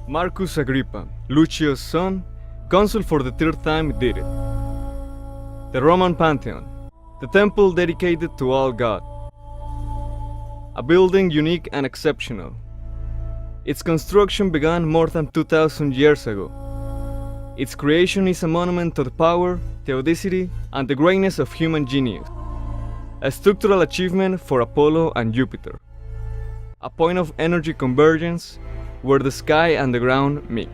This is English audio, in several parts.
Marcus Agrippa, Lucio's son, consul for the third time, did it. The Roman Pantheon, the temple dedicated to all God. A building unique and exceptional. Its construction began more than 2,000 years ago. Its creation is a monument to the power, theodicity, and the greatness of human genius. A structural achievement for Apollo and Jupiter. A point of energy convergence where the sky and the ground meet.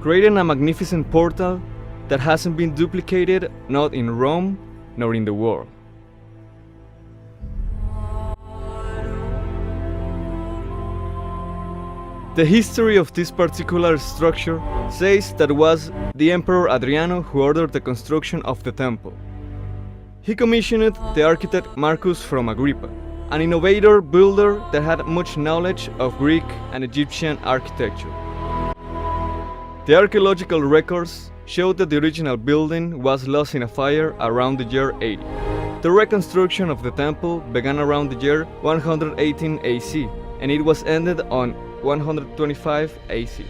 Creating a magnificent portal that hasn't been duplicated not in Rome nor in the world. The history of this particular structure says that it was the Emperor Adriano who ordered the construction of the temple. He commissioned the architect Marcus from Agrippa, an innovator builder that had much knowledge of Greek and Egyptian architecture. The archaeological records show that the original building was lost in a fire around the year 80. The reconstruction of the temple began around the year 118 AC, and it was ended on 125 AC.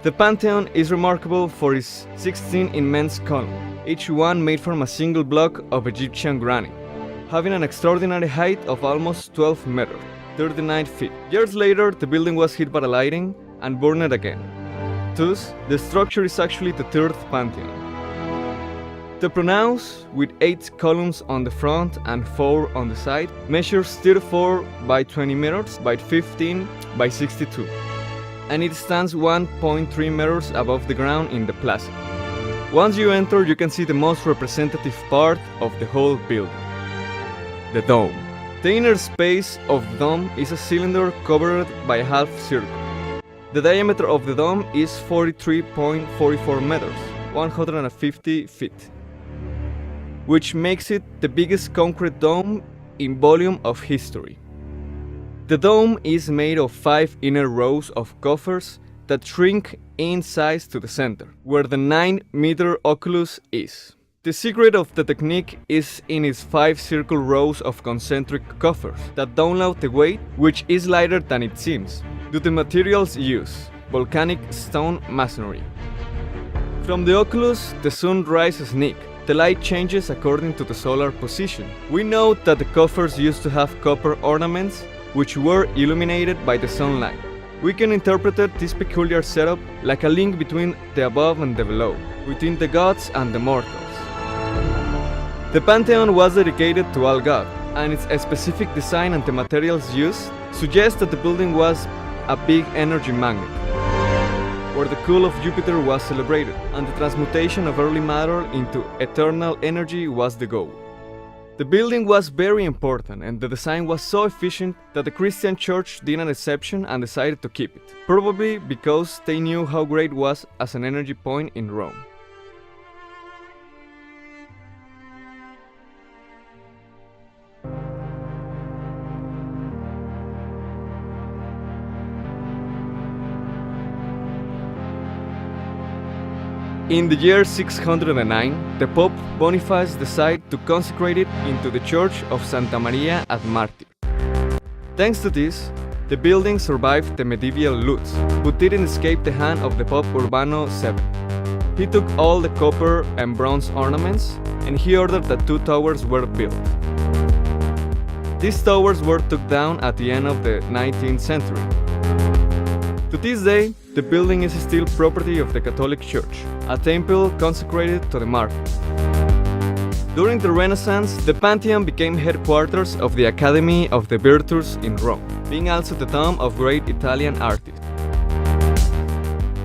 The Pantheon is remarkable for its 16 immense columns, each one made from a single block of Egyptian granite, having an extraordinary height of almost 12 meters, 39 feet. Years later, the building was hit by lightning and burned again. Thus, the structure is actually the third Pantheon. The pronaos, with 8 columns on the front and 4 on the side, measures 34 by 20 meters by 15 by 62. And it stands 1.3 meters above the ground in the plaza. Once you enter, you can see the most representative part of the whole building, the dome. The inner space of the dome is a cylinder covered by a half circle. The diameter of the dome is 43.44 meters, 150 feet, which makes it the biggest concrete dome in volume of history. The dome is made of 5 inner rows of coffers that shrink in size to the center, where the 9-meter oculus is. The secret of the technique is in its 5 circle rows of concentric coffers that download the weight, which is lighter than it seems, due to materials used, volcanic stone masonry. From the oculus, the sun rises neat. The light changes according to the solar position. We note that the coffers used to have copper ornaments which were illuminated by the sunlight. We can interpret this peculiar setup like a link between the above and the below, between the gods and the mortals. The Pantheon was dedicated to all God, and its specific design and the materials used suggest that the building was a big energy magnet, where the cult of Jupiter was celebrated, and the transmutation of early matter into eternal energy was the goal. The building was very important, and the design was so efficient that the Christian church did an exception and decided to keep it, probably because they knew how great it was as an energy point in Rome. In the year 609, the Pope Boniface decided to consecrate it into the Church of Santa Maria ad Martir. Thanks to this, the building survived the medieval loots, but didn't escape the hand of the Pope Urbano VII. He took all the copper and bronze ornaments, and he ordered that 2 towers were built. These towers were took down at the end of the 19th century. To this day, the building is still property of the Catholic Church, a temple consecrated to the martyrs. During the Renaissance, the Pantheon became headquarters of the Academy of the Virtues in Rome, being also the tomb of great Italian artists.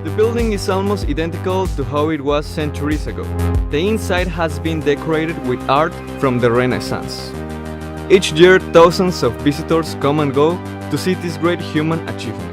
The building is almost identical to how it was centuries ago. The inside has been decorated with art from the Renaissance. Each year, thousands of visitors come and go to see this great human achievement.